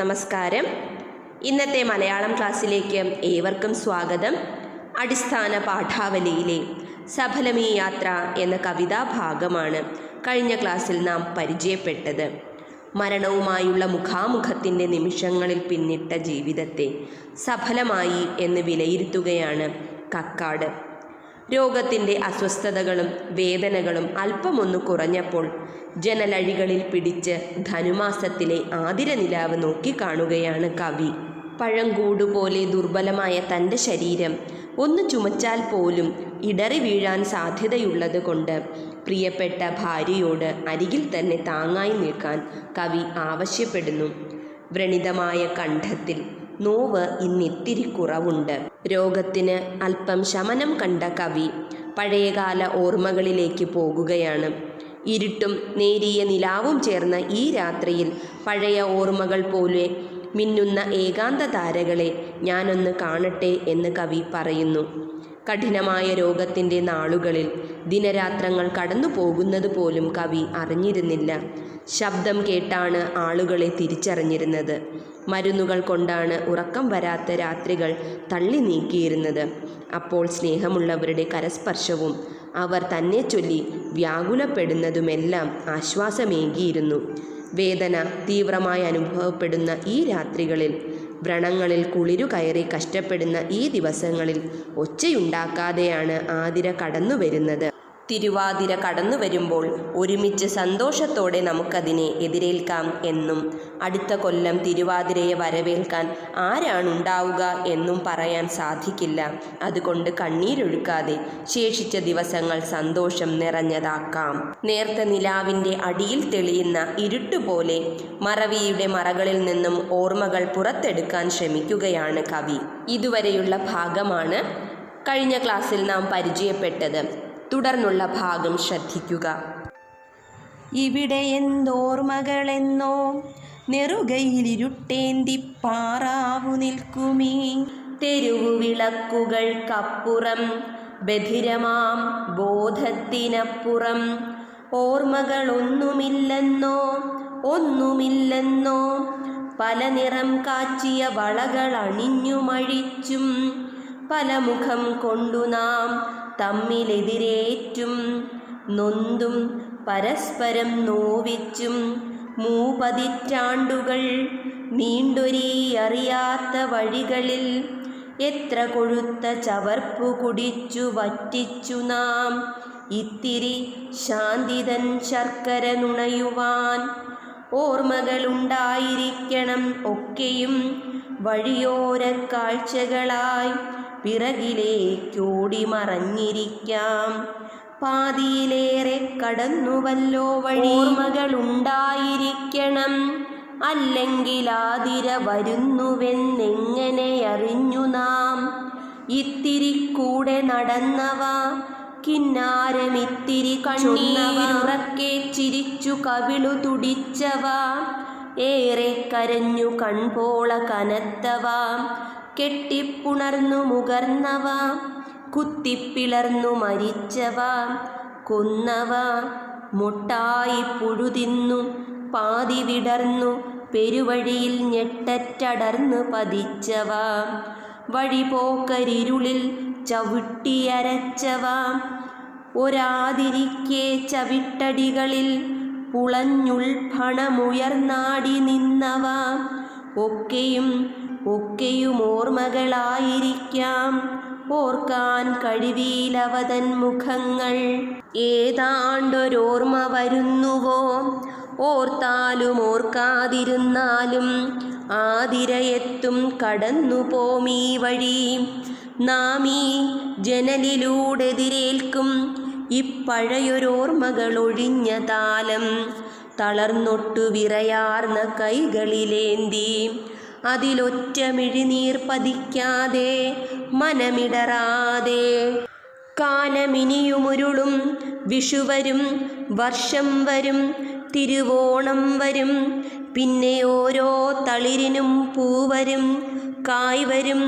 നമസ്കാരം. ഇന്നത്തെ മലയാളം ക്ലാസ്സിലേക്ക് ഏവർക്കും സ്വാഗതം. അടിസ്ഥാന പാഠാവലിയിലെ സഫലമീ യാത്ര എന്ന കവിതാഭാഗമാണ് കഴിഞ്ഞ ക്ലാസ്സിൽ നാം പരിചയപ്പെട്ടത്. മരണവുമായുള്ള മുഖാമുഖത്തിൻ്റെ നിമിഷങ്ങളിൽ പിന്നിട്ട ജീവിതത്തെ സഫലമായി എന്ന് വിലയിരുത്തുകയാണ് കക്കാട്. രോഗത്തിൻ്റെ അസ്വസ്ഥതകളും വേദനകളും അല്പമൊന്നു കുറഞ്ഞപ്പോൾ ജനലഴികളിൽ പിടിച്ച് ധനുമാസത്തിലെ ആതിരനിലാവ് നോക്കിക്കാണുകയാണ് കവി. പഴങ്കൂടുപോലെ ദുർബലമായ തൻ്റെ ശരീരം ഒന്ന് ചുമച്ചാൽ പോലും ഇടറി വീഴാൻ സാധ്യതയുള്ളത് കൊണ്ട് പ്രിയപ്പെട്ട ഭാര്യയോട് അരികിൽ തന്നെ താങ്ങായി നിൽക്കാൻ കവി ആവശ്യപ്പെടുന്നു. വ്രണിതമായ കണ്ഠത്തിൽ നോവ് ഇന്നിത്തിരി കുറവുണ്ട്. രോഗത്തിന് അല്പം ശമനം കണ്ട കവി പഴയകാല ഓർമ്മകളിലേക്ക് പോകുകയാണ്. ഇരുട്ടും നേരിയ നിലാവും ചേർന്ന ഈ രാത്രിയിൽ പഴയ ഓർമ്മകൾ പോലെ മിന്നുന്ന ഏകാന്ത താരകളെ ഞാനൊന്ന് കാണട്ടെ എന്ന് കവി പറയുന്നു. കഠിനമായ രോഗത്തിൻ്റെ നാളുകളിൽ ദിനരാത്രങ്ങൾ കടന്നു പോകുന്നത് പോലും കവി അറിഞ്ഞിരുന്നില്ല. ശബ്ദം കേട്ടാണ് ആളുകളെ തിരിച്ചറിഞ്ഞിരുന്നത്. മരുന്നുകൾ കൊണ്ടാണ് ഉറക്കം വരാത്ത രാത്രികൾ തള്ളി നീക്കിയിരുന്നത്. അപ്പോൾ സ്നേഹമുള്ളവരുടെ കരസ്പർശവും അവർ തന്നെ ചൊല്ലി വ്യാകുലപ്പെടുന്നതുമെല്ലാം ആശ്വാസമേകിയിരുന്നു. വേദന തീവ്രമായി അനുഭവപ്പെടുന്ന ഈ രാത്രികളിൽ, വ്രണങ്ങളിൽ കുളിരു കയറി കഷ്ടപ്പെടുന്ന ഈ ദിവസങ്ങളിൽ ഒച്ചയുണ്ടാക്കാതെയാണ് ആതിര കടന്നു വരുന്നത്. തിരുവാതിര കടന്നു വരുമ്പോൾ ഒരുമിച്ച് സന്തോഷത്തോടെ നമുക്കതിനെ എതിരേൽക്കാം എന്നും അടുത്ത കൊല്ലം തിരുവാതിരയെ വരവേൽക്കാൻ ആരാണുണ്ടാവുക എന്നും പറയാൻ സാധിക്കില്ല. അതുകൊണ്ട് കണ്ണീരൊഴുക്കാതെ ശേഷിച്ച ദിവസങ്ങൾ സന്തോഷം നിറഞ്ഞതാക്കാം. നേർത്ത നിലാവിൻ്റെ അടിയിൽ തെളിയുന്ന ഇരുട്ടുപോലെ മറവിയുടെ മറകളിൽ നിന്നും ഓർമ്മകൾ പുറത്തെടുക്കാൻ ശ്രമിക്കുകയാണ് കവി. ഇതുവരെയുള്ള ഭാഗമാണ് കഴിഞ്ഞ ക്ലാസ്സിൽ നാം പരിചയപ്പെട്ടത്. തുടർന്നുള്ള ഭാഗം ശ്രദ്ധിക്കുക. ഇവിടെ എന്തോർമകളെന്നോ നെറുകയിലിരുട്ടേന്തി പാറാവു നിൽക്കുമീ തെരുവു വിളക്കുകൾക്കപ്പുറം ബധിരമാം ബോധത്തിനപ്പുറം ഓർമ്മകളൊന്നുമില്ലെന്നോ ഒന്നുമില്ലെന്നോ പല നിറം കാച്ചിയ വളകൾ അണിഞ്ഞുമഴിച്ചും പല മുഖം കൊണ്ടു നാം തമ്മിലെതിരേറ്റും നൊന്തും പരസ്പരം നോവിച്ചും മൂപതിറ്റാണ്ടുകൾ നീണ്ടൊരീ അറിയാത്ത വഴികളിൽ എത്ര കൊഴുത്ത ചവർപ്പു കുടിച്ചു വറ്റിച്ചു നാം ഇത്തിരി ശാന്തിതൻ ശർക്കര നുണയുവാൻ. ഓർമ്മകളുണ്ടായിരിക്കണം ഒക്കെയും വഴിയോര കാഴ്ചകളായി പിറകിലേക്കോടി മറഞ്ഞിരിക്കാം. പാതിയിലേറെ കടന്നുവല്ലോ വഴി. ഓർമ്മകളുണ്ടായിരിക്കണം, അല്ലെങ്കിൽ ആതിര വരുന്നുവെന്നെങ്ങനെ അറിഞ്ഞു നാം? ഇത്തിരി കൂടെ നടന്നവ കിന്നാരമിത്തിരി കണ്ണീരുറക്കെ ചിരിച്ചു കവിളു തുടിച്ചവ ഏറെ കരഞ്ഞു കൺപോള കനത്തവ കെട്ടിപ്പുണർന്നു മുകർന്നവ കുത്തിപ്പിളർന്നു മരിച്ചവ കൊന്നവ മുട്ടായി പുഴുതിന്നു പാതി വിടർന്നു പെരുവഴിയിൽ ഞെട്ടറ്റടർന്നു പതിച്ചവ വഴിപോക്കരിരുളിൽ ചവിട്ടിയരച്ചവ ഒരാതിരിക്കെ ചവിട്ടടികളിൽ പുളഞ്ഞുൾഭണമുയർന്നാടി നിന്നവ ഒക്കെയും ഓർമ്മകളായിരിക്കാം. ഓർക്കാൻ കഴിവീലവതൻ മുഖങ്ങൾ. ഏതാണ്ടൊരോർമ്മ വരുന്നുവോ? ഓർത്താലും ഓർക്കാതിരുന്നാലും ആതിരയെത്തും കടന്നു പോമീ വഴി. നാം ഈ ജനലിലൂടെതിരേൽക്കും ഇപ്പഴയൊരോർമ്മകളൊഴിഞ്ഞ താലം തളർന്നൊട്ടു വിറയാർന്ന കൈകളിലേന്തി അതിലൊറ്റ മിഴിനീർ പതിക്കാതെ മനമിടറാതെ കാലമിനിയുമുരുളും. വിഷുവരും, വർഷം വരും, തിരുവോണം വരും, പിന്നെ ഓരോ തളിരിനും പൂവരും കായ് വരും.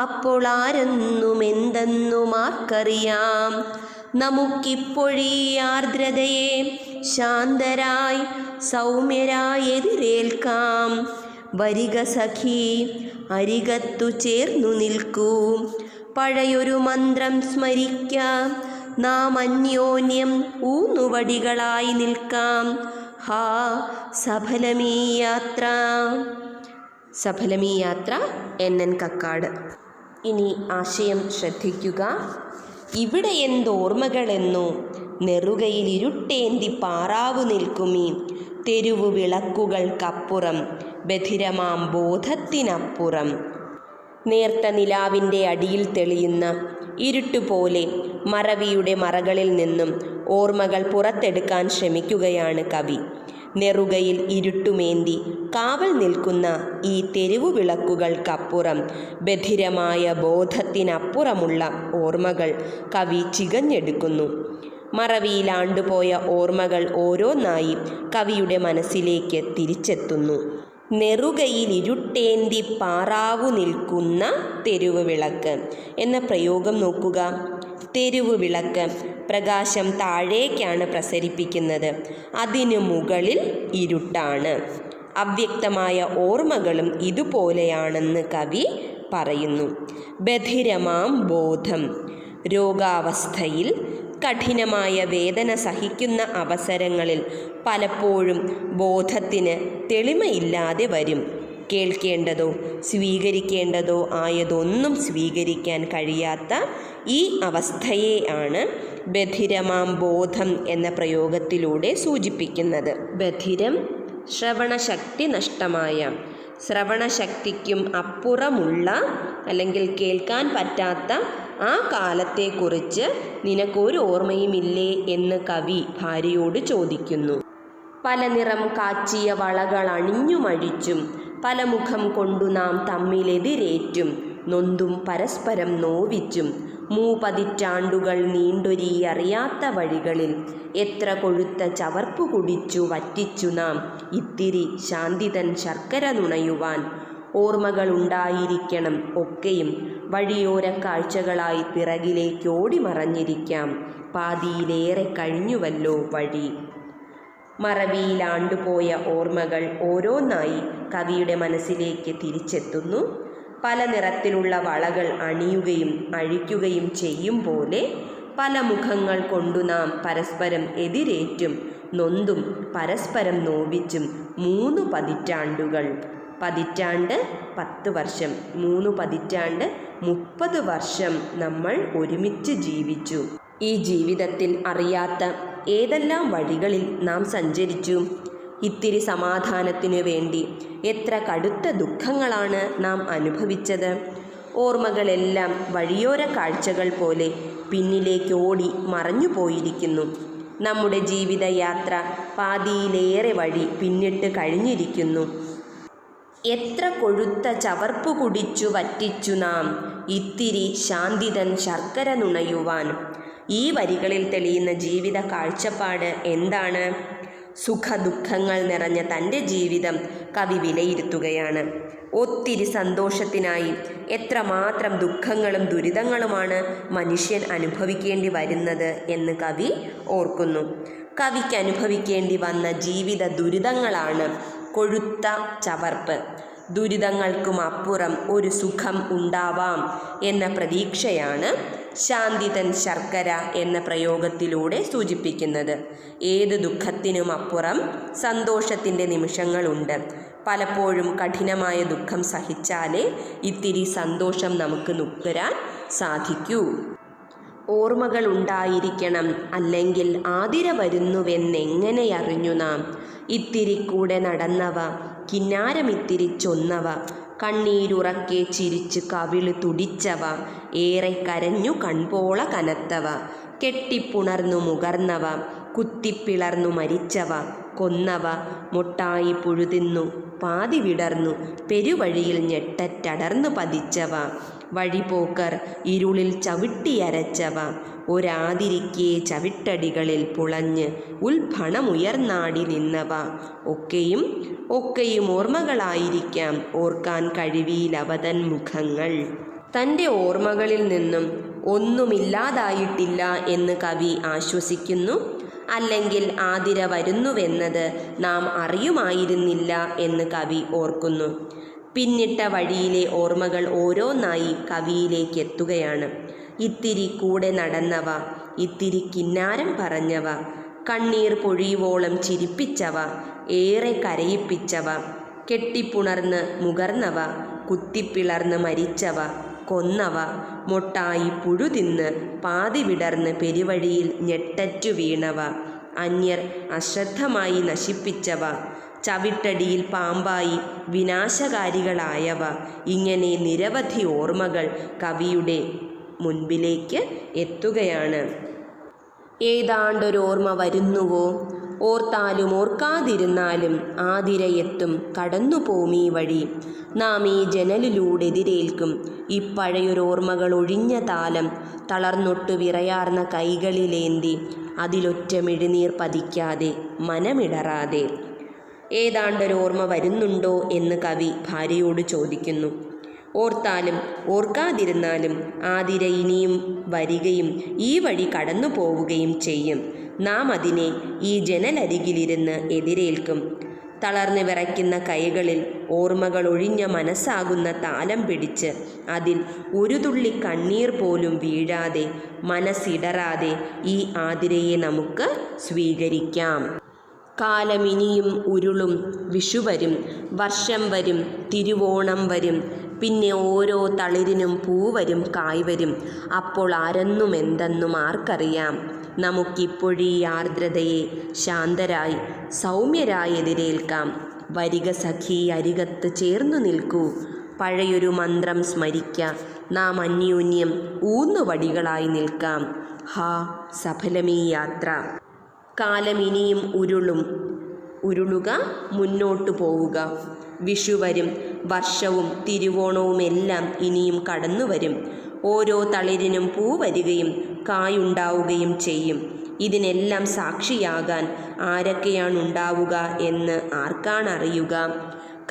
അപ്പോൾ ആരെന്നും എന്തെന്നും ആർക്കറിയാം? നമുക്കിപ്പൊഴീ ആർദ്രതയെ ശാന്തരായി സൗമ്യരായി എതിരേൽക്കാം. വരിക സഖി അരികത്തു ചേർന്നു നിൽക്കൂ. പഴയൊരു മന്ത്രം സ്മരിക്കാം, നാം അന്യോന്യം ഊന്നുവടികളായി നിൽക്കാം. ഹാ സഫലമീ യാത്ര. സഫലമീ യാത്ര NN കക്കാട്. ഇനി ആശയം ശ്രദ്ധിക്കുക. ഇവിടെ എന്തോർമ്മകളെന്നോ നെറുകയിൽ ഇരുട്ടേന്തി പാറാവു നിൽക്കുമീ തെരുവു വിളക്കുകൾക്കപ്പുറം ബധിരമാം ബോധത്തിനപ്പുറം. നേർത്ത നിലാവിൻ്റെ അടിയിൽ തെളിയുന്ന ഇരുട്ടുപോലെ മറവിയുടെ മറകളിൽ നിന്നും ഓർമ്മകൾ പുറത്തെടുക്കാൻ ശ്രമിക്കുകയാണ് കവി. നെറുകയിൽ ഇരുട്ടുമേന്തി കാവൽ നിൽക്കുന്ന ഈ തെരുവു വിളക്കുകൾക്കപ്പുറം ബധിരമായ ബോധത്തിനപ്പുറമുള്ള ഓർമ്മകൾ കവി ചികഞ്ഞെടുക്കുന്നു. മറവിയിലാണ്ടുപോയ ഓർമ്മകൾ ഓരോന്നായി കവിയുടെ മനസ്സിലേക്ക് തിരിച്ചെത്തുന്നു. നെറുകയിൽ ഇരുട്ടേന്തി പാറാവു നിൽക്കുന്ന തെരുവ് വിളക്ക് എന്ന പ്രയോഗം നോക്കുക. തെരുവ് വിളക്ക് പ്രകാശം താഴേക്കാണ് പ്രസരിപ്പിക്കുന്നത്, അതിനു മുകളിൽ ഇരുട്ടാണ്. അവ്യക്തമായ ഓർമ്മകളും ഇതുപോലെയാണെന്ന് കവി പറയുന്നു. ബധിരമാം ബോധം. രോഗാവസ്ഥയിൽ കഠിനമായ വേദന സഹിക്കുന്ന അവസരങ്ങളിൽ പലപ്പോഴും ബോധത്തിന് തെളിമയില്ലാതെ വരും. കേൾക്കേണ്ടതോ സ്വീകരിക്കേണ്ടതോ ആയതൊന്നും സ്വീകരിക്കാൻ കഴിയാത്ത ഈ അവസ്ഥയെ ആണ് ബധിരമാം ബോധം എന്ന പ്രയോഗത്തിലൂടെ സൂചിപ്പിക്കുന്നത്. ബധിരം ശ്രവണശക്തി നഷ്ടമായ, ശ്രവണശക്തിക്കും അപ്പുറമുള്ള അല്ലെങ്കിൽ കേൾക്കാൻ പറ്റാത്ത ആ കാലത്തെക്കുറിച്ച് നിനക്കൊരു ഓർമ്മയുമില്ലേ എന്ന് കവി ഭാര്യയോട് ചോദിക്കുന്നു. പല നിറം കാച്ചിയ വളകൾ അണിഞ്ഞുമഴിച്ചും പല മുഖം കൊണ്ടു നാം തമ്മിലെതിരേറ്റും നൊന്തും പരസ്പരം നോവിച്ചും 3 പതിറ്റാണ്ടുകൾ നീണ്ടൊരീ അറിയാത്ത വഴികളിൽ എത്ര കൊഴുത്ത ചവർപ്പു കുടിച്ചു വറ്റിച്ചു നാം ഇത്തിരി ശാന്തിതൻ ശർക്കര നുണയുവാൻ. ഓർമ്മകളുണ്ടായിരിക്കണം ഒക്കെയും വഴിയോര കാഴ്ചകളായി പിറകിലേക്കോടി മറഞ്ഞിരിക്കാം. പാതിയിലേറെ കഴിഞ്ഞുവല്ലോ വഴി. മറവിയിലാണ്ടുപോയ ഓർമ്മകൾ ഓരോന്നായി കവിയുടെ മനസ്സിലേക്ക് തിരിച്ചെത്തുന്നു. പല നിറത്തിലുള്ള വളകൾ അണിയുകയും അഴിക്കുകയും ചെയ്യും പോലെ പല മുഖങ്ങൾ കൊണ്ടു നാം പരസ്പരം എതിരേറ്റും നൊന്തും പരസ്പരം നോവിച്ചും 3 പതിറ്റാണ്ടുകൾ. പതിറ്റാണ്ട് 10 വർഷം, 3 പതിറ്റാണ്ട് 30 വർഷം നമ്മൾ ഒരുമിച്ച് ജീവിച്ചു. ഈ ജീവിതത്തിൽ അറിയാത്ത ഏതെല്ലാം വഴികളിൽ നാം സഞ്ചരിച്ചു. ഇത്തിരി സമാധാനത്തിനു വേണ്ടി എത്ര കടുത്ത ദുഃഖങ്ങളാണ് നാം അനുഭവിച്ചത്. ഓർമ്മകളെല്ലാം വഴിയോര കാഴ്ചകൾ പോലെ പിന്നിലേക്കോടി മറഞ്ഞു പോയിരിക്കുന്നു. നമ്മുടെ ജീവിതയാത്ര പാതിയിലേറെ വഴി പിന്നിട്ട് കഴിഞ്ഞിരിക്കുന്നു. എത്ര കൊഴുത്ത ചവർപ്പു കുടിച്ചു വറ്റിച്ചു നാം ഇത്തിരി ശാന്തിതൻ ശർക്കര നുണയുവാൻ. ഈ വരികളിൽ തെളിയുന്ന ജീവിത കാഴ്ചപ്പാട് എന്താണ്? സുഖദുഃഖങ്ങൾ നിറഞ്ഞ തൻ്റെ ജീവിതം കവി വിലയിരുത്തുകയാണ്. ഒത്തിരി സന്തോഷത്തിനായി എത്രമാത്രം ദുഃഖങ്ങളും ദുരിതങ്ങളുമാണ് മനുഷ്യൻ അനുഭവിക്കേണ്ടി വരുന്നത് എന്ന് കവി ഓർക്കുന്നു. കവിക്ക് അനുഭവിക്കേണ്ടി വന്ന ജീവിത ദുരിതങ്ങളാണ് കൊഴുത്ത ചവർപ്പ്. ദുരിതങ്ങൾക്കും അപ്പുറം ഒരു സുഖം ഉണ്ടാവാം എന്ന പ്രതീക്ഷയാണ് ശാന്തിതൻ ശർക്കര എന്ന പ്രയോഗത്തിലൂടെ സൂചിപ്പിക്കുന്നത്. ഏത് ദുഃഖത്തിനും അപ്പുറം സന്തോഷത്തിൻ്റെ നിമിഷങ്ങളുണ്ട്. പലപ്പോഴും കഠിനമായ ദുഃഖം സഹിച്ചാലേ ഇത്തിരി സന്തോഷം നമുക്ക് നുകരാൻ സാധിക്കൂ. ഓർമ്മകൾ ഉണ്ടായിരിക്കണം, അല്ലെങ്കിൽ ആതിര വരുന്നുവെന്നെങ്ങനെ അറിഞ്ഞു നാം. ഇത്തിരി കൂടെ നടന്നവ, കിന്നാരമിത്തിരി ചൊന്നവ, കണ്ണീരുറക്കെ ചിരിച്ച് കവിള് തുടിച്ചവ, ഏറെ കരഞ്ഞു കൺപോള കനത്തവ, കെട്ടിപ്പുണർന്നു മുകർന്നവ, കുത്തിപ്പിളർന്നു മരിച്ചവ, കൊന്നവ, മൊട്ടായി പുഴുതിന്നു പാതി വിടർന്നു പെരുവഴിയിൽ ഞെട്ടറ്റടർന്നു പതിച്ചവ, വഴിപോക്കർ ഇരുളിൽ ചവിട്ടിയരച്ചവ, ഒരാതിരിക്കെ ചവിട്ടടികളിൽ പുളഞ്ഞ് ഉൾഭണമുയർന്നാടി നിന്നവ, ഒക്കെയും ഓർമ്മകളായിരിക്കാം, ഓർക്കാൻ കഴിവിയിലവതൻ മുഖങ്ങൾ. തൻ്റെ ഓർമ്മകളിൽ നിന്നും ഒന്നുമില്ലാതായിട്ടില്ല എന്ന് കവി ആശ്വസിക്കുന്നു. അല്ലെങ്കിൽ ആതിര വരുന്നുവെന്നത് നാം അറിയുമായിരുന്നില്ല എന്ന് കവി ഓർക്കുന്നു. പിന്നിട്ട വഴിയിലെ ഓർമ്മകൾ ഓരോന്നായി കവിയിലേക്ക് എത്തുകയാണ്. ഇത്തിരി കൂടെ നടന്നവ, ഇത്തിരി കിന്നാരം പറഞ്ഞവ, കണ്ണീർ പൊഴിയുവോളം ചിരിപ്പിച്ചവ, ഏറെ കരയിപ്പിച്ചവ, കെട്ടിപ്പുണർന്ന് മുകർന്നവ, കുത്തിപ്പിളർന്ന് മരിച്ചവ, കൊന്നവ, മൊട്ടായി പുഴുതിന്ന് പാതി വിടർന്ന് പെരുവഴിയിൽ ഞെട്ടറ്റു വീണവ, അന്യർ അശ്രദ്ധമായി നശിപ്പിച്ചവ, ചവിട്ടടിയിൽ പാമ്പായി വിനാശകാരികളായവ, ഇങ്ങനെ നിരവധി ഓർമ്മകൾ കവിയുടെ മുൻപിലേക്ക് എത്തുകയാണ്. ഏതാണ്ടൊരോർമ്മ വരുന്നുവോ, ഓർത്താലും ഓർക്കാതിരുന്നാലും ആതിരയെത്തും കടന്നുപോമീ വഴി, നാം ഈ ജനലിലൂടെ എതിരേൽക്കും ഇപ്പഴയൊരോർമ്മകൾ ഒഴിഞ്ഞ താലം, തളർന്നൊട്ടു വിറയാർന്ന കൈകളിലേന്തി അതിലൊറ്റ മിഴിനീർ പതിക്കാതെ മനമിടറാതെ. ഏതാണ്ടൊരോർമ്മ വരുന്നുണ്ടോ എന്ന് കവി ഭാര്യയോട് ചോദിക്കുന്നു. ഓർത്താലും ഓർക്കാതിരുന്നാലും ആതിര ഇനിയും വരികയും ഈ വഴി കടന്നു പോവുകയും ചെയ്യും. നാം അതിനെ ഈ ജനലരികിലിരുന്ന് എതിരേൽക്കും. തളർന്ന് വിറയ്ക്കുന്ന കൈകളിൽ ഓർമ്മകൾ ഒഴിഞ്ഞ മനസ്സാകുന്ന താലം പിടിച്ച് അതിൽ ഒരു തുള്ളി കണ്ണീർ പോലും വീഴാതെ മനസ്സിടറാതെ ഈ ആതിരയെ നമുക്ക് സ്വീകരിക്കാം. കാലമിനിയും ഉരുളും, വിഷു വരും, വർഷം വരും, തിരുവോണം വരും, പിന്നെ ഓരോ തളിരിനും പൂവരും കായ്വരും. അപ്പോൾ ആരെന്നും എന്തെന്നും ആർക്കറിയാം. നമുക്കിപ്പോഴീ ആർദ്രതയെ ശാന്തരായി സൗമ്യരായി എതിരേൽക്കാം. വരിക സഖി അരികത്ത് ചേർന്നു നിൽക്കൂ, പഴയൊരു മന്ത്രം സ്മരിക്ക, നാം അന്യോന്യം ഊന്നുവടികളായി നിൽക്കാം. ഹാ സഫലമീ യാത്ര. കാലമിനിയും ഉരുളും, ഉരുളുക, മുന്നോട്ടു പോവുക. വിഷു വരും, വർഷവും തിരുവോണവുമെല്ലാം ഇനിയും കടന്നു വരും. ഓരോ തളിരിനും പൂ വരികയും കായുണ്ടാവുകയും ചെയ്യും. ഇതിനെല്ലാം സാക്ഷിയാകാൻ ആരൊക്കെയാണുണ്ടാവുക എന്ന് ആർക്കാണറിയുക?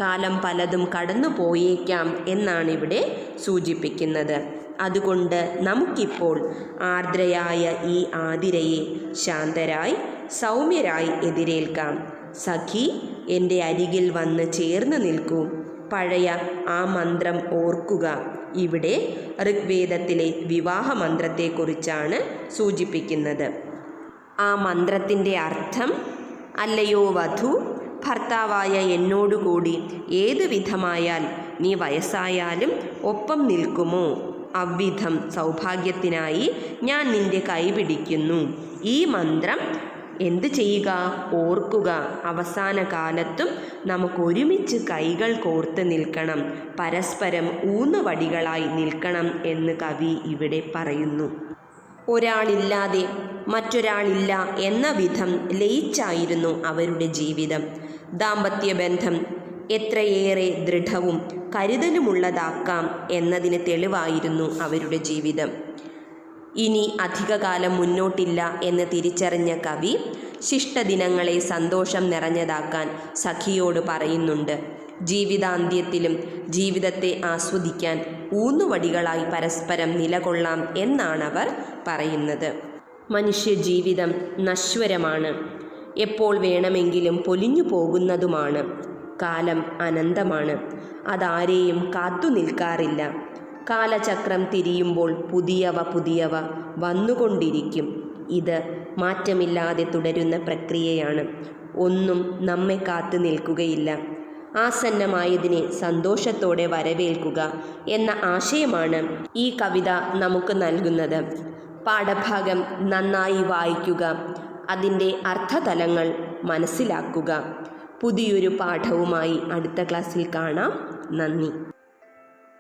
കാലം പലതും കടന്നു പോയേക്കാം എന്നാണിവിടെ സൂചിപ്പിക്കുന്നത്. അതുകൊണ്ട് നമുക്കിപ്പോൾ ആർദ്രയായ ഈ ആതിരയെ ശാന്തരായി സൗമ്യരായി എതിരേൽക്കാം. സഖി, എൻ്റെ അരികിൽ വന്ന് ചേർന്ന് നിൽക്കൂ, പഴയ ആ മന്ത്രം ഓർക്കുക. ഇവിടെ ഋഗ്വേദത്തിലെ വിവാഹ മന്ത്രത്തെക്കുറിച്ചാണ് സൂചിപ്പിക്കുന്നത്. ആ മന്ത്രത്തിൻ്റെ അർത്ഥം, അല്ലയോ വധു, ഭർത്താവായ എന്നോടുകൂടി ഏതു വിധമായാൽ നീ വയസ്സായാലും ഒപ്പം നിൽക്കുമോ? അவ்விധം സൗഭാഗ്യത്തിനായി ഞാൻ നിന്റെ കൈ പിടിക്കുന്നു. ഈ മന്ത്രം എന്ത് ചെയ്യുക? ഓർക്കുക. അവസാന കാലത്തും നമുക്കൊരുമിച്ച് കൈകൾ കോർത്ത് നിൽക്കണം, പരസ്പരം ഊന്നുവടികളായി നിൽക്കണം എന്ന് കവി ഇവിടെ പറയുന്നു. ഒരാളില്ലാതെ മറ്റൊരാളില്ല എന്ന വിധം ലയിച്ചായിരുന്നു അവരുടെ ജീവിതം. ദാമ്പത്യബന്ധം എത്രയേറെ ദൃഢവും കരുതലുമുള്ളതാക്കാം എന്നതിന് തെളിവായിരുന്നു അവരുടെ ജീവിതം. ഇനി അധികകാലം മുന്നോട്ടില്ല എന്ന് തിരിച്ചറിഞ്ഞ കവി ശിഷ്ടദിനങ്ങളെ സന്തോഷം നിറഞ്ഞതാക്കാൻ സഖിയോട് പറയുന്നുണ്ട്. ജീവിതാന്ത്യത്തിലും ജീവിതത്തെ ആസ്വദിക്കാൻ ഊന്നുവടികളായി പരസ്പരം നിലകൊള്ളാം എന്നാണവർ പറയുന്നത്. മനുഷ്യജീവിതം നശ്വരമാണ്, എപ്പോൾ വേണമെങ്കിലും പൊലിഞ്ഞു പോകുന്നതുമാണ്. കാലം അനന്തമാണ്, അതാരെയും കാത്തു നിൽക്കാറില്ല. കാലചക്രം തിരിയുമ്പോൾ പുതിയവ വന്നുകൊണ്ടിരിക്കും. ഇത് മാറ്റമില്ലാതെ തുടരുന്ന പ്രക്രിയയാണ്. ഒന്നും നമ്മെ കാത്തു നിൽക്കുകയില്ല. ആസന്നമായതിനെ സന്തോഷത്തോടെ വരവേൽക്കുക എന്ന ആശയമാണ് ഈ കവിത നമുക്ക് നൽകുന്നത്. പാഠഭാഗം നന്നായി വായിക്കുക, അതിൻ്റെ അർത്ഥതലങ്ങൾ മനസ്സിലാക്കുക. പുതിയൊരു പാഠവുമായി അടുത്ത ക്ലാസ്സിൽ കാണാം. നന്ദി.